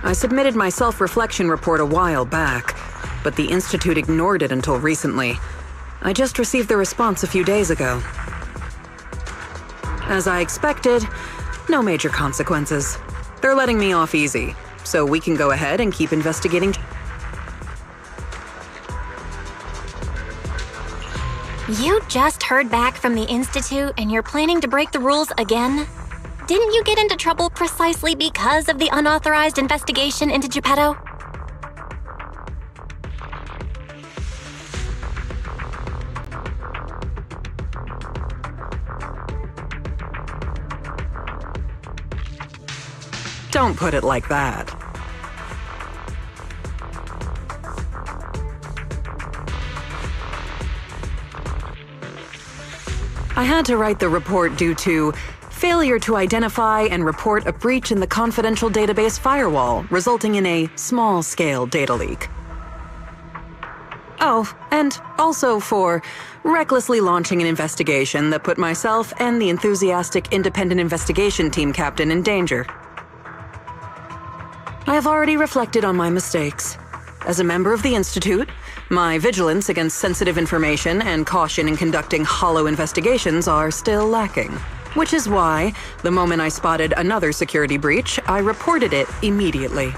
I submitted my self-reflection report a while back, but the Institute ignored it until recently. I just received the response a few days ago. As I expected, no major consequences. They're letting me off easy, so we can go ahead and keep investigating. You just heard back from the Institute and you're planning to break the rules again? Didn't you get into trouble precisely because of the unauthorized investigation into Geppetto? Don't put it like that. I had to write the report due to failure to identify and report a breach in the confidential database firewall, resulting in a small-scale data leak. Oh, and also for recklessly launching an investigation that put myself and the enthusiastic independent investigation team captain in danger. I have already reflected on my mistakes. As a member of the Institute, my vigilance against sensitive information and caution in conducting hollow investigations are still lacking. Which is why, the moment I spotted another security breach, I reported it immediately.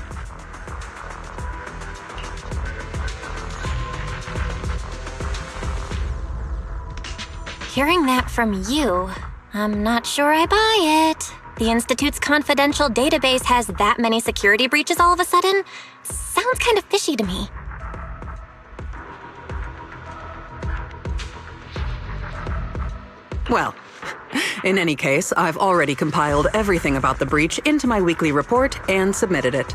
Hearing that from you, I'm not sure I buy it. The Institute's confidential database has that many security breaches all of a sudden? Sounds kind of fishy to me. Well, in any case, I've already compiled everything about the breach into my weekly report and submitted it.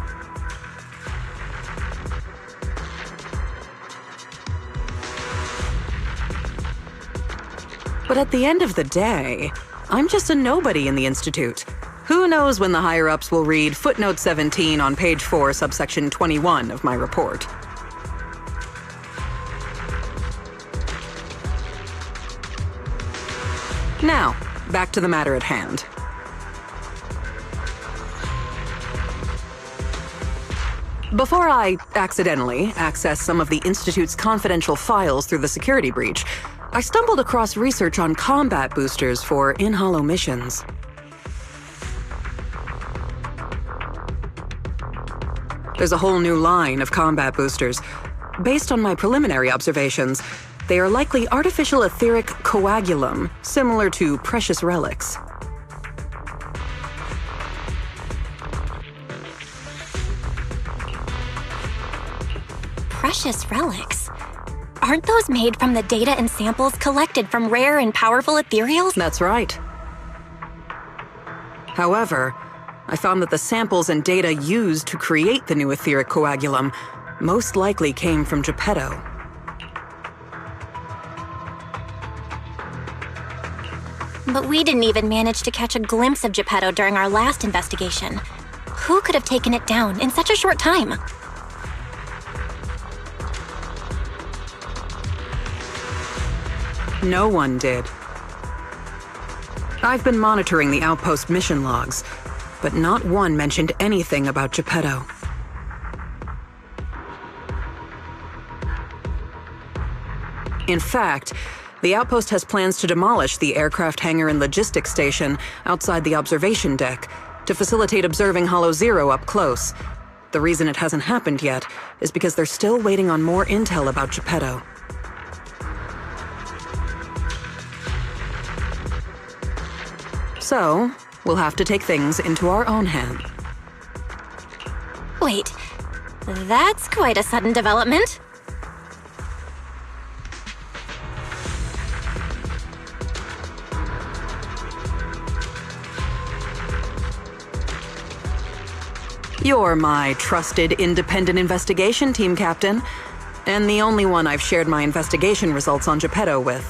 But at the end of the day, I'm just a nobody in the Institute. Who knows when the higher-ups will read footnote 17 on page 4, subsection 21 of my report. Now, back to the matter at hand. Before I accidentally access some of the Institute's confidential files through the security breach, I stumbled across research on combat boosters for in-hollow missions. There's a whole new line of combat boosters. Based on my preliminary observations, they are likely artificial etheric coagulum, similar to precious relics. Precious relics? Aren't those made from the data and samples collected from rare and powerful ethereals? That's right. However, I found that the samples and data used to create the new etheric coagulum most likely came from Geppetto. But we didn't even manage to catch a glimpse of Geppetto during our last investigation. Who could have taken it down in such a short time? No one did. I've been monitoring the outpost mission logs, but not one mentioned anything about Geppetto. In fact, the outpost has plans to demolish the aircraft hangar and logistics station outside the observation deck to facilitate observing Hollow Zero up close. The reason it hasn't happened yet is because they're still waiting on more intel about Geppetto. So, we'll have to take things into our own hand. Wait, that's quite a sudden development. You're my trusted independent investigation team captain, and the only one I've shared my investigation results on Geppetto with.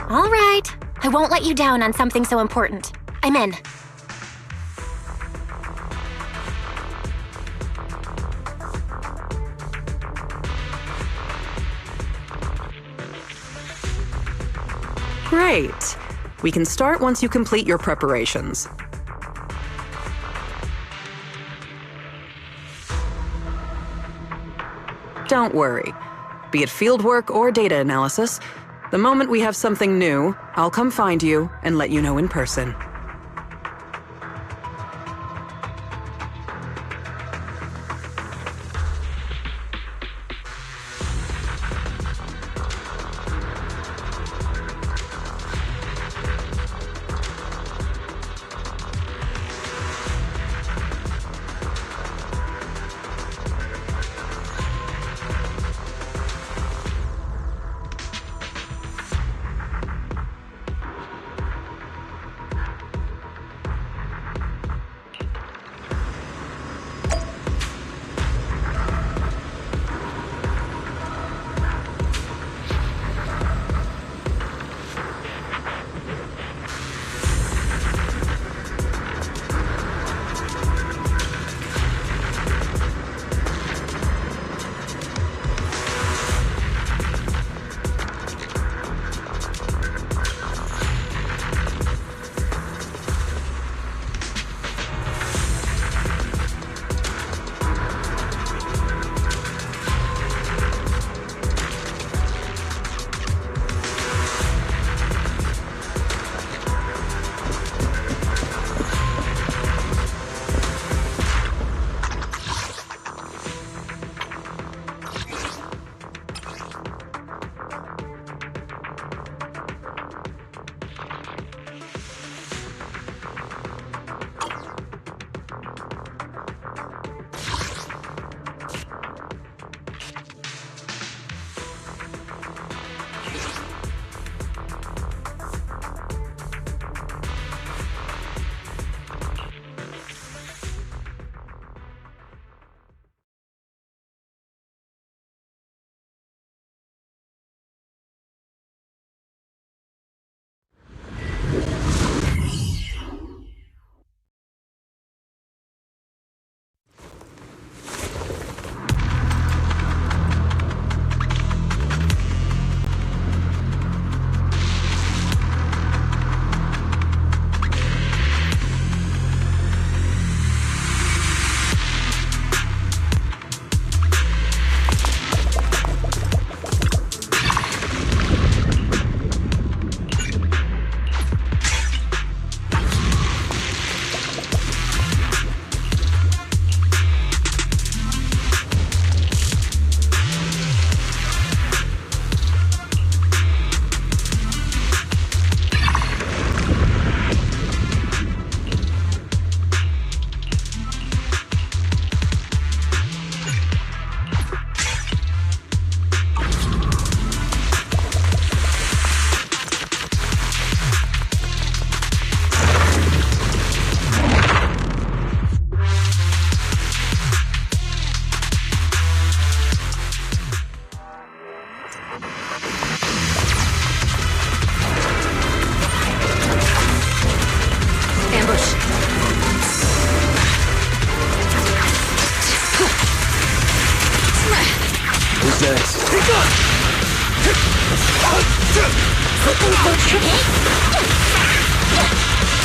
All right, I won't let you down on something so important. I'm in. Great. We can start once you complete your preparations. Don't worry. Be it fieldwork or data analysis, the moment we have something new, I'll come find you and let you know in person.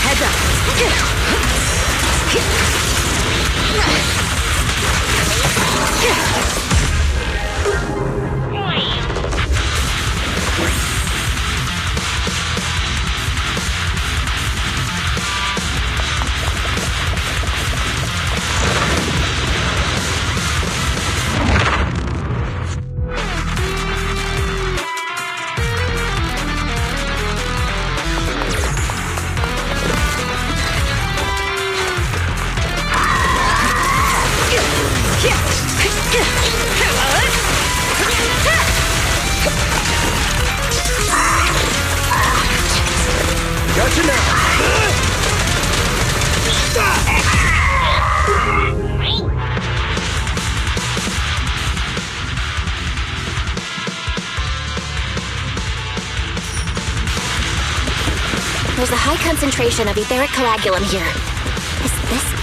Heads Gotcha now! There's a high concentration of etheric coagulum here. Is this...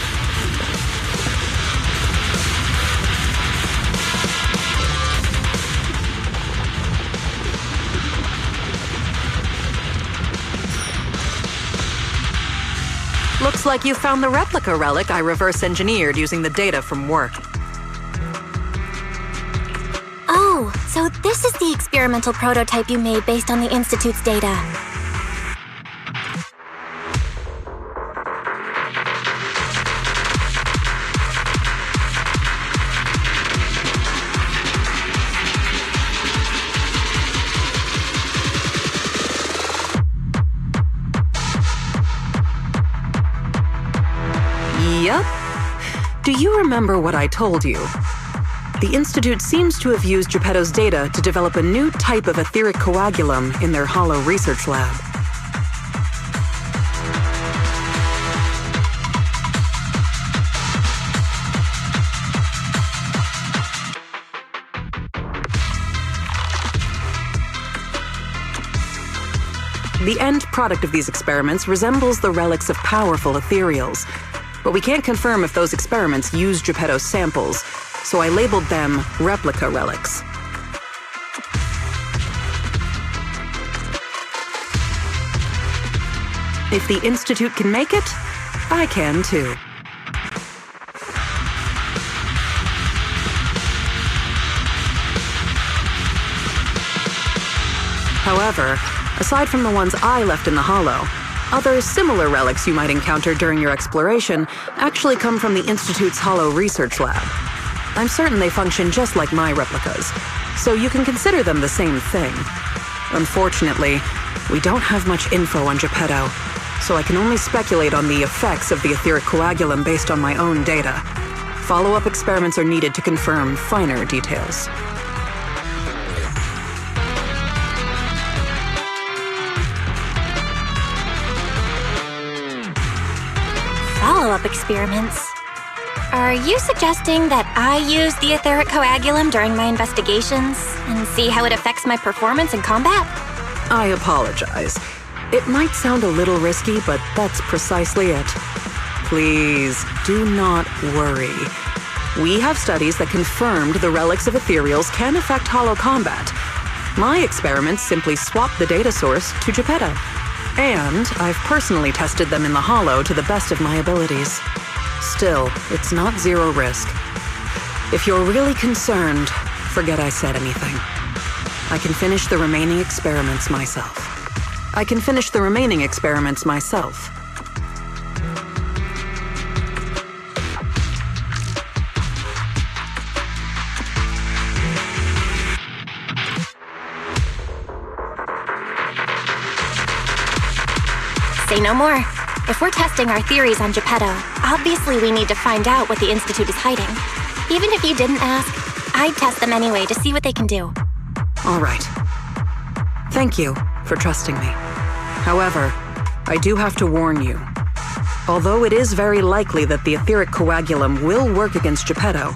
Looks like you found the replica relic I reverse engineered using the data from work. Oh, so this is the experimental prototype you made based on the Institute's data. Yep. Do you remember what I told you? The Institute seems to have used Geppetto's data to develop a new type of etheric coagulum in their hollow research lab. The end product of these experiments resembles the relics of powerful ethereals, but we can't confirm if those experiments used Geppetto's samples, so I labeled them replica relics. If the Institute can make it, I can too. However, aside from the ones I left in the hollow, other similar relics you might encounter during your exploration actually come from the Institute's hollow research lab. I'm certain they function just like my replicas, so you can consider them the same thing. Unfortunately, we don't have much info on Geppetto, so I can only speculate on the effects of the etheric coagulum based on my own data. Follow-up experiments are needed to confirm finer details. Follow-up experiments? Are you suggesting that I use the etheric coagulum during my investigations and see how it affects my performance in combat? I apologize. It might sound a little risky, but that's precisely it. Please, do not worry. We have studies that confirmed the relics of ethereals can affect hollow combat. My experiments simply swap the data source to Geppetto. And I've personally tested them in the hollow to the best of my abilities. Still, it's not zero risk. If you're really concerned, forget I said anything. I can finish the remaining experiments myself. Say no more. If we're testing our theories on Geppetto, obviously we need to find out what the Institute is hiding. Even if you didn't ask, I'd test them anyway to see what they can do. All right. Thank you for trusting me. However, I do have to warn you. Although it is very likely that the etheric coagulum will work against Geppetto,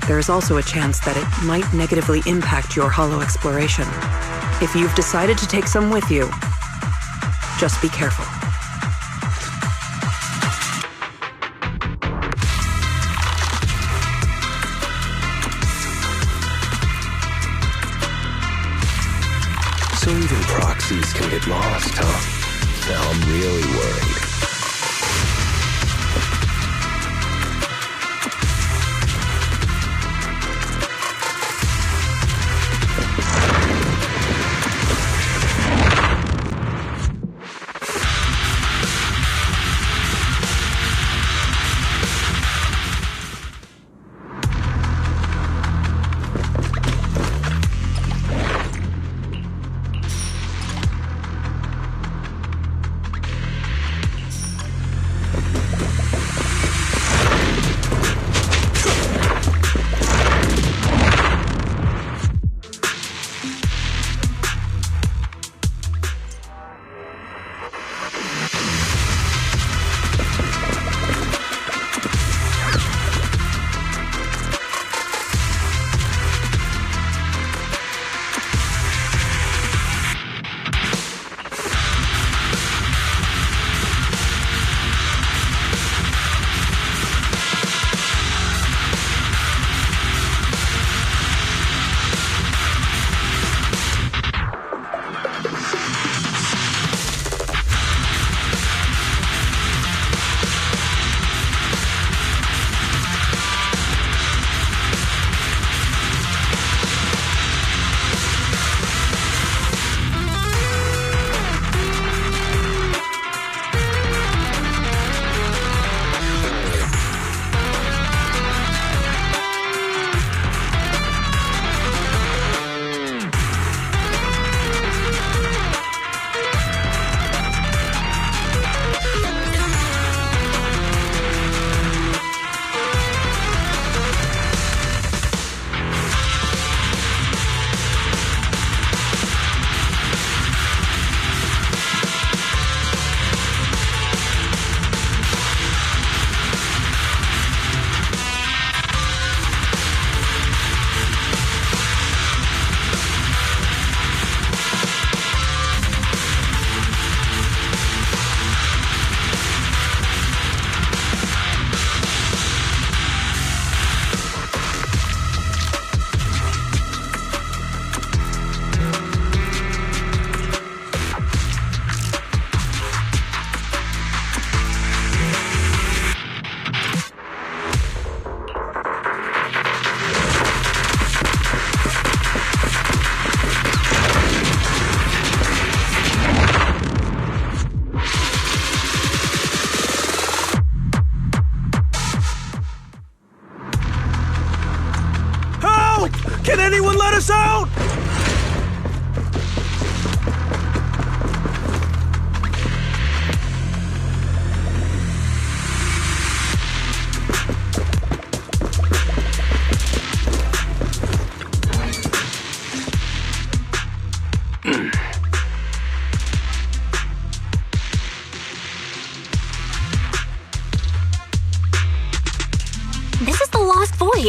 there is also a chance that it might negatively impact your hollow exploration. If you've decided to take some with you, just be careful. So even proxies can get lost, huh? Now I'm really worried.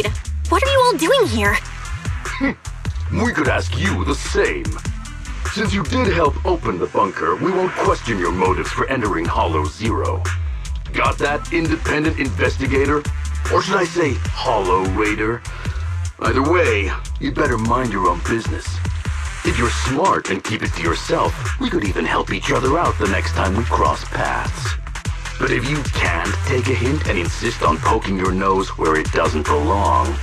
slide. What are you all doing here? We could ask you the same. Since you did help open the bunker, we won't question your motives for entering Hollow Zero. Got that, independent investigator? Or should I say, Hollow Raider? Either way, you'd better mind your own business. If you're smart and keep it to yourself, we could even help each other out the next time we cross paths. But if you can't take a hint and insist on poking your nose where it doesn't belong...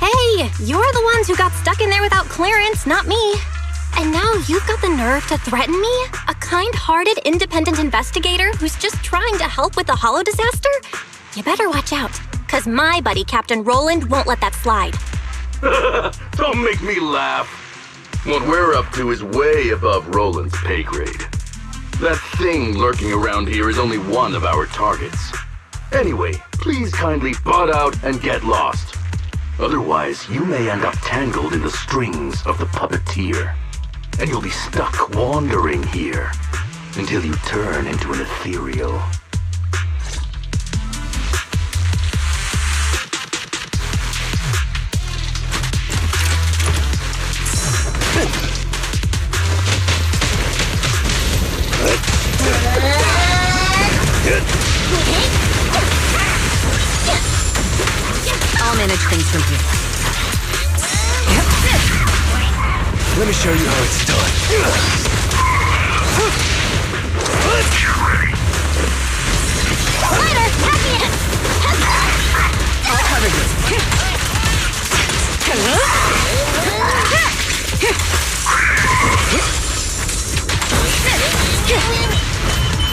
Hey, you're the ones who got stuck in there without clearance, not me. And now you've got the nerve to threaten me? A kind-hearted, independent investigator who's just trying to help with the Hollow disaster? You better watch out, because my buddy Captain Roland won't let that slide. Don't make me laugh. What we're up to is way above Roland's pay grade. That thing lurking around here is only one of our targets. Anyway, please kindly butt out and get lost. Otherwise, you may end up tangled in the strings of the puppeteer. And you'll be stuck wandering here until you turn into an ethereal. I'll manage things from here. Let me show you how it's done. Glider, catch me! I'll cover this.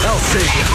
I'll save you.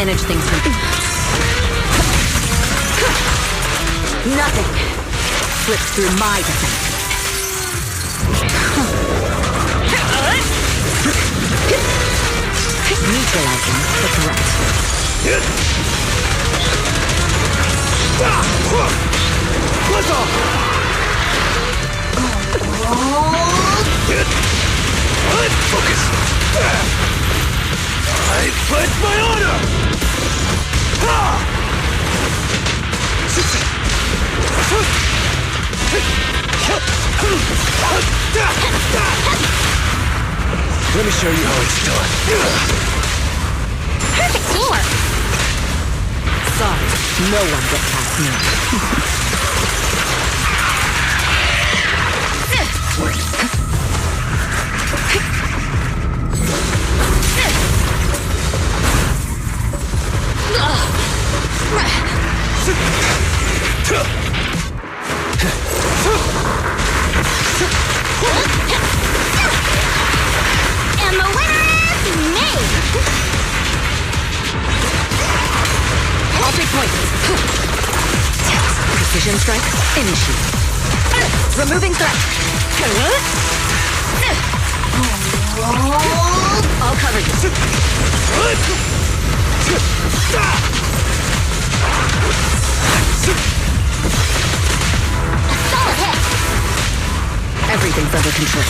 manage things from... Nothing slips through my defense. Neutralizing the threat. Let's off! Focus! I pledge my honor! Let me show you how it's done. Perfect teamwork. Sorry, no one gets past me. And the winner is me! I'll take points. Precision strike, initiate. Removing threat. I'll cover you. Solid hit! Everything's under control.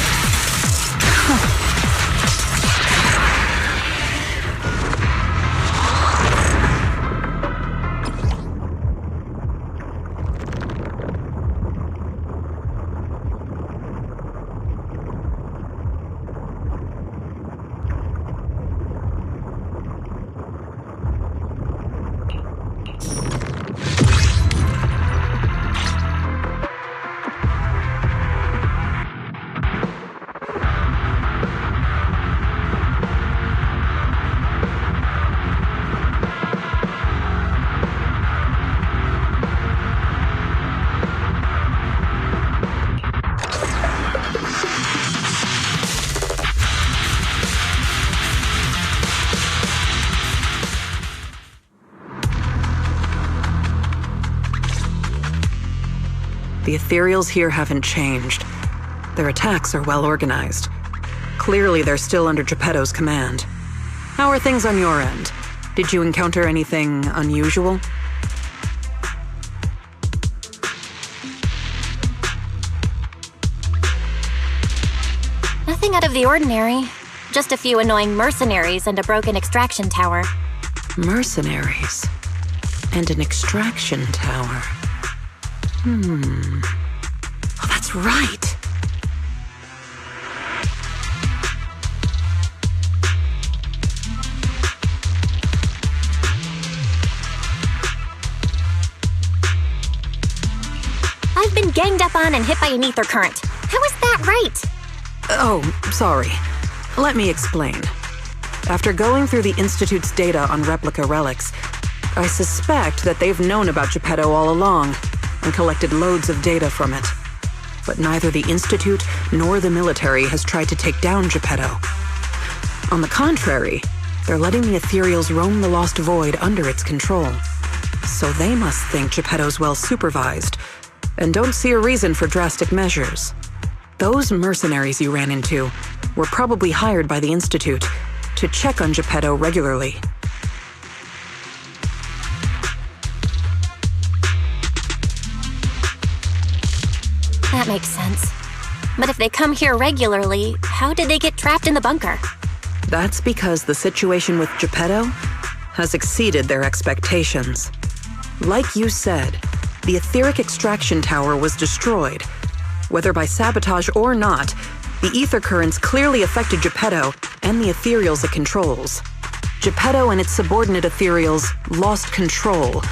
The ethereals here haven't changed. Their attacks are well organized. Clearly, they're still under Geppetto's command. How are things on your end? Did you encounter anything unusual? Nothing out of the ordinary. Just a few annoying mercenaries and a broken extraction tower. Mercenaries. And an extraction tower. Oh, that's right. I've been ganged up on and hit by an ether current. How is that right? Oh, sorry. Let me explain. After going through the Institute's data on replica relics, I suspect that they've known about Geppetto all along and collected loads of data from it. But neither the Institute nor the military has tried to take down Geppetto. On the contrary, they're letting the ethereals roam the Lost Void under its control. So they must think Geppetto's well supervised and don't see a reason for drastic measures. Those mercenaries you ran into were probably hired by the Institute to check on Geppetto regularly. That makes sense. But if they come here regularly, how did they get trapped in the bunker? That's because the situation with Geppetto has exceeded their expectations. Like you said, the etheric extraction tower was destroyed. Whether by sabotage or not, the ether currents clearly affected Geppetto and the ethereals it controls. Geppetto and its subordinate ethereals lost control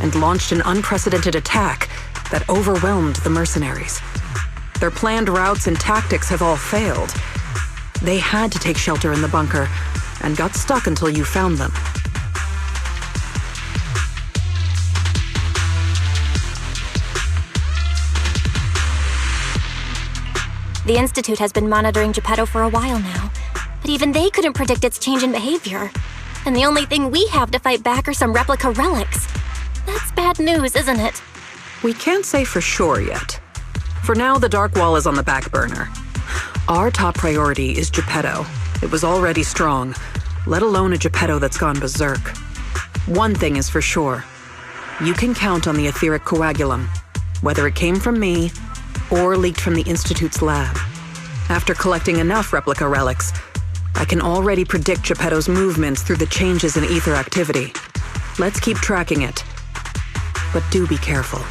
and launched an unprecedented attack that overwhelmed the mercenaries. Their planned routes and tactics have all failed. They had to take shelter in the bunker and got stuck until you found them. The Institute has been monitoring Geppetto for a while now, but even they couldn't predict its change in behavior. and the only thing we have to fight back are some replica relics. That's bad news, isn't it? We can't say for sure yet. For now, the Dark Wall is on the back burner. Our top priority is Geppetto. It was already strong, let alone a Geppetto that's gone berserk. One thing is for sure. You can count on the etheric coagulum, whether it came from me or leaked from the Institute's lab. After collecting enough replica relics, I can already predict Geppetto's movements through the changes in ether activity. Let's keep tracking it. But do be careful.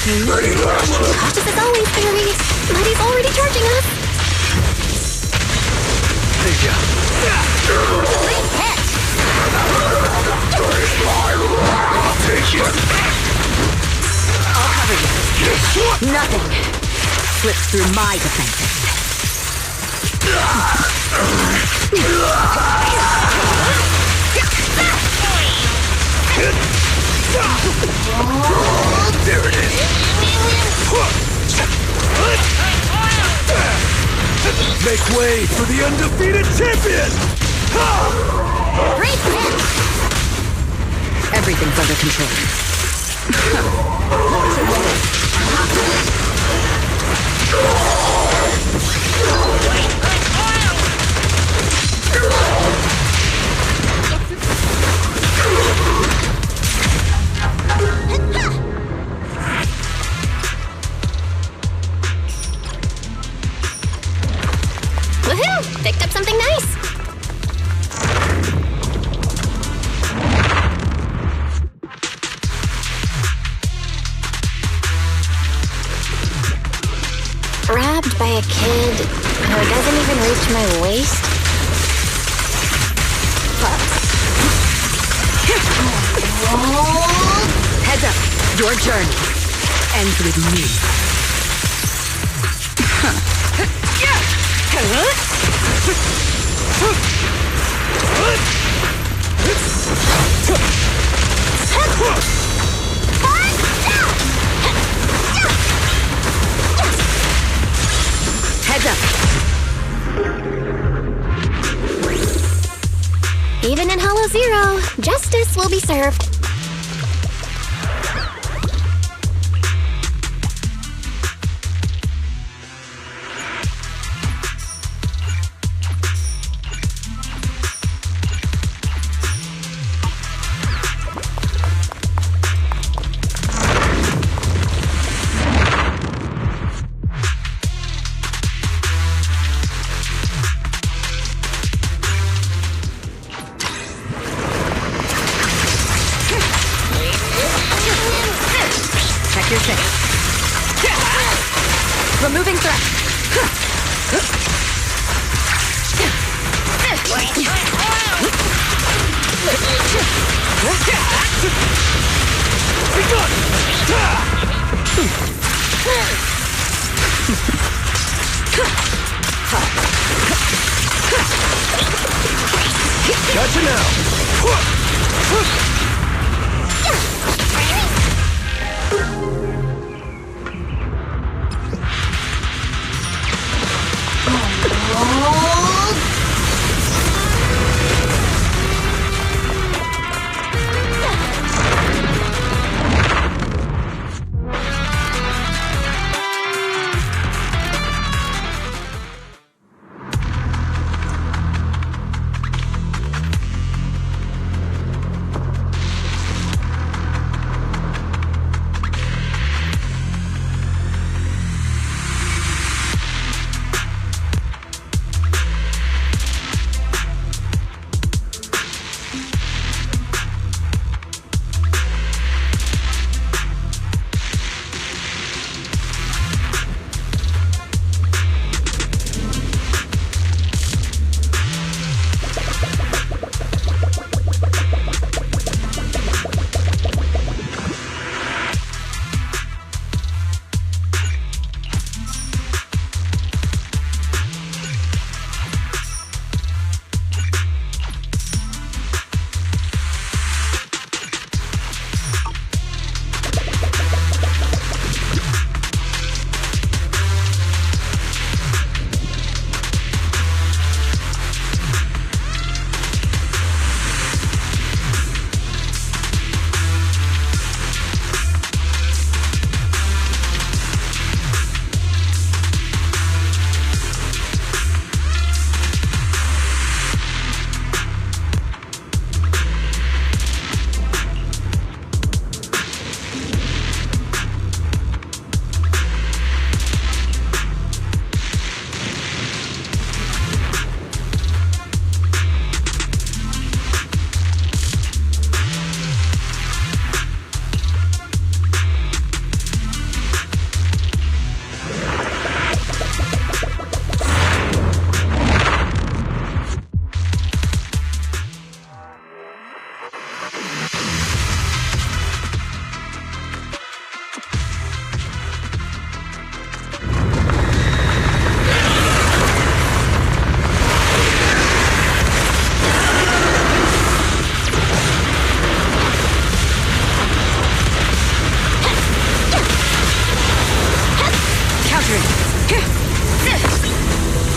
Cautious as always, Barry. Mighty's already charging us. Great hit! I'll take you. I'll cover you. Nothing slips through my defenses. There it is. Make way for the undefeated champion! Great hit! Everything's under control. Woohoo! Picked up something nice! Grabbed by a kid who doesn't even reach my waist? Heads up. Your journey ends with me. Heads up. Even in Hollow Zero, justice will be served. Removing threat. Gotcha now!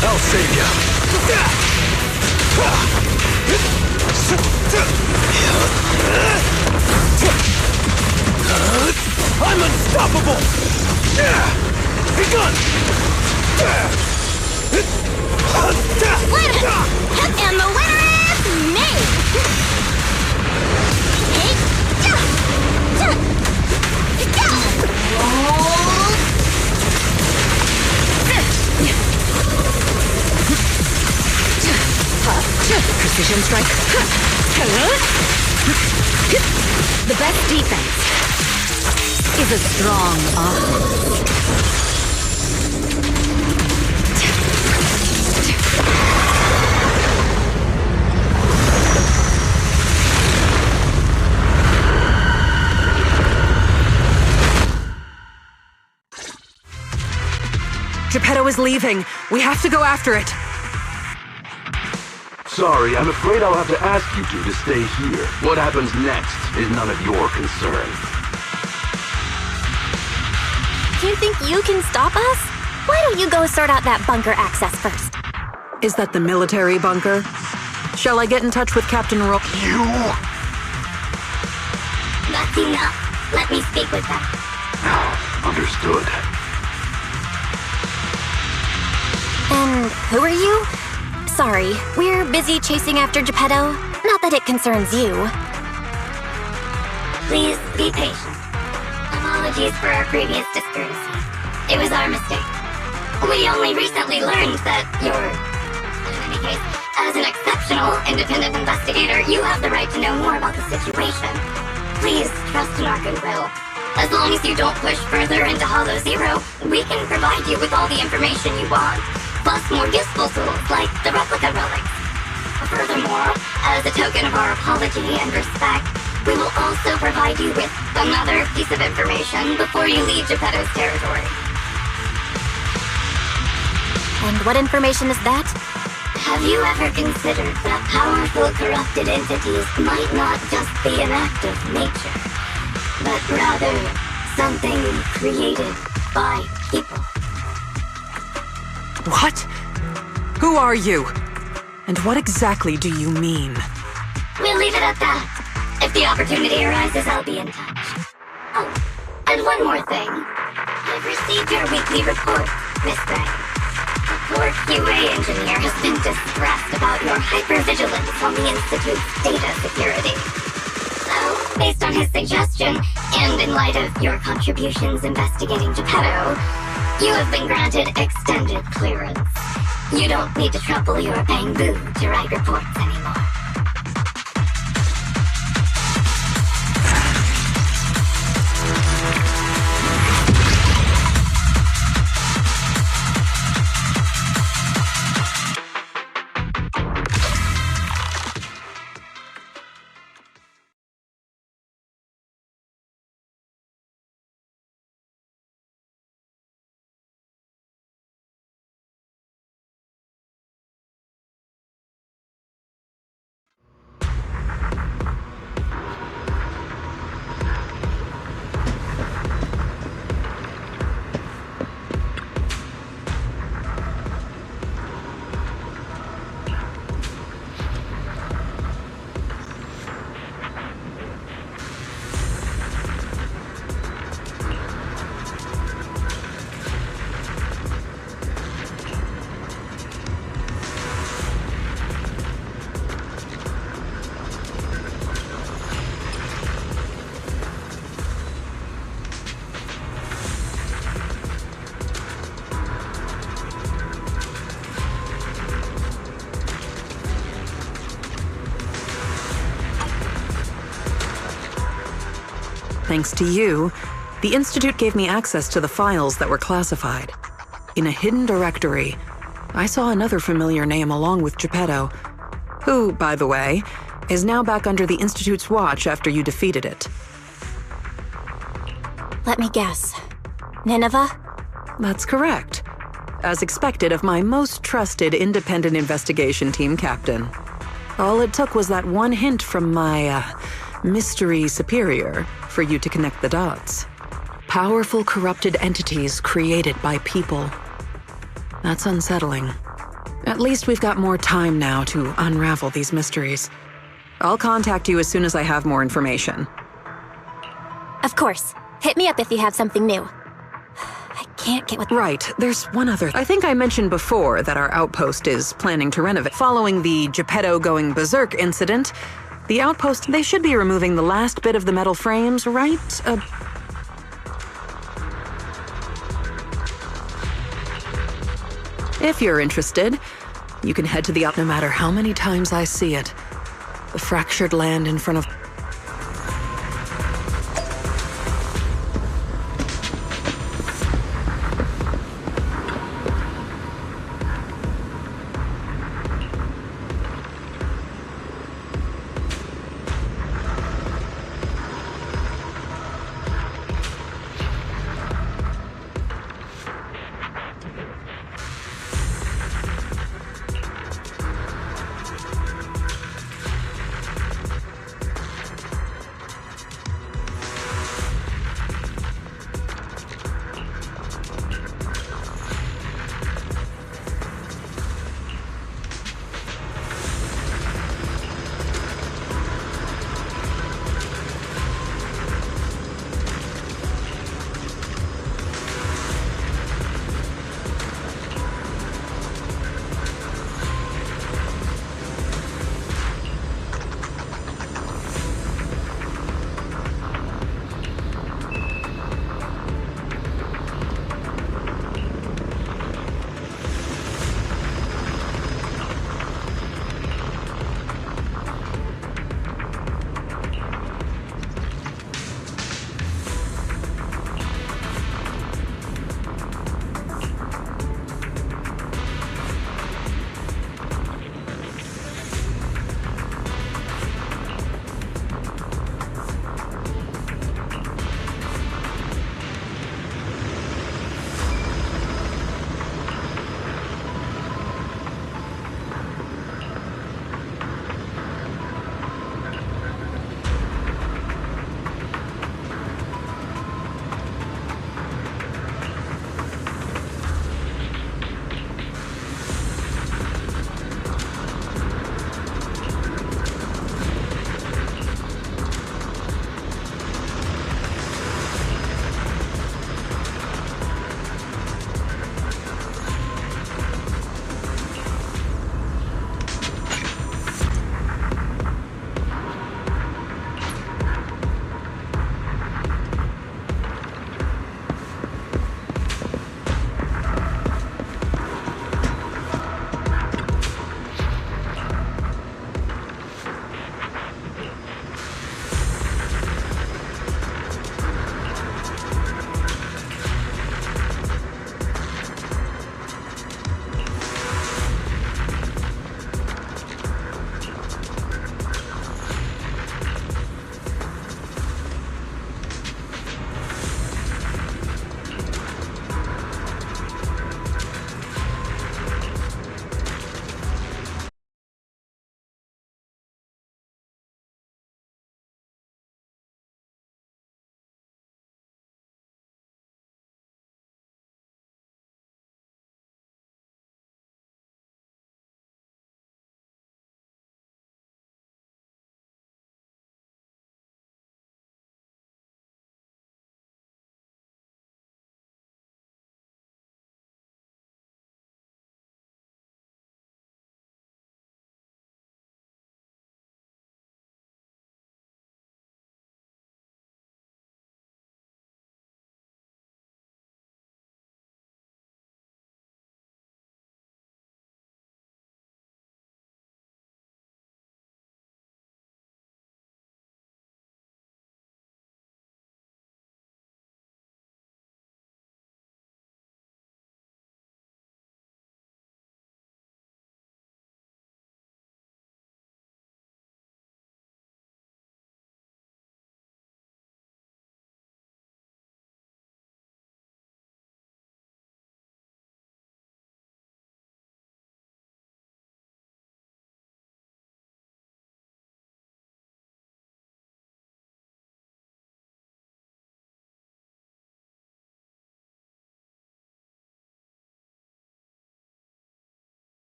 I'll save you. I'm unstoppable! Begun! Win it! And the winner is me! Precision strike. The best defense is a strong offense. Geppetto is leaving. We have to go after it. Sorry, I'm afraid I'll have to ask you two to stay here. What happens next is none of your concern. You think you can stop us? Why don't you go sort out that bunker access first? Is that the military bunker? Shall I get in touch with Captain Rook? You? That's enough. Let me speak with them. Understood. And who are you? Sorry, we're busy chasing after Geppetto. Not that it concerns you. Please be patient. Apologies for our previous discourtesy. It was our mistake. We only recently learned that you're... In any case, as an exceptional independent investigator, you have the right to know more about the situation. Please trust in our goodwill. As long as you don't push further into Hollow Zero, we can provide you with all the information you want, plus more useful tools like the replica relics. Furthermore, as a token of our apology and respect, we will also provide you with another piece of information before you leave Geppetto's territory. And what information is that? Have you ever considered that powerful corrupted entities might not just be an act of nature, but rather something created by people? What? Who are you? And what exactly do you mean? We'll leave it at that. If the opportunity arises, I'll be in touch. Oh, and one more thing. I've received your weekly report, Miss Gray. The poor QA engineer has been distressed about your hypervigilance on the Institute's data security. So, based on his suggestion, and in light of your contributions investigating Geppetto, you have been granted extended clearance. You don't need to trouble your bamboo to write reports anymore. Thanks to you, the Institute gave me access to the files that were classified. In a hidden directory, I saw another familiar name along with Geppetto, who, by the way, is now back under the Institute's watch after you defeated it. Let me guess. Nineveh? That's correct. As expected of my most trusted independent investigation team captain. All it took was that one hint from my, mystery superior for you to connect the dots. Powerful corrupted entities created by people. That's unsettling. At least we've got more time now to unravel these mysteries. I'll contact you as soon as I have more information. Of course. Hit me up if you have something new. I can't get with— Right, there's one other. I think I mentioned before that our outpost is planning to renovate. Following the Geppetto going berserk incident, the outpost, they should be removing the last bit of the metal frames, right? If you're interested, you can head to the no matter how many times I see it. The fractured land in front of—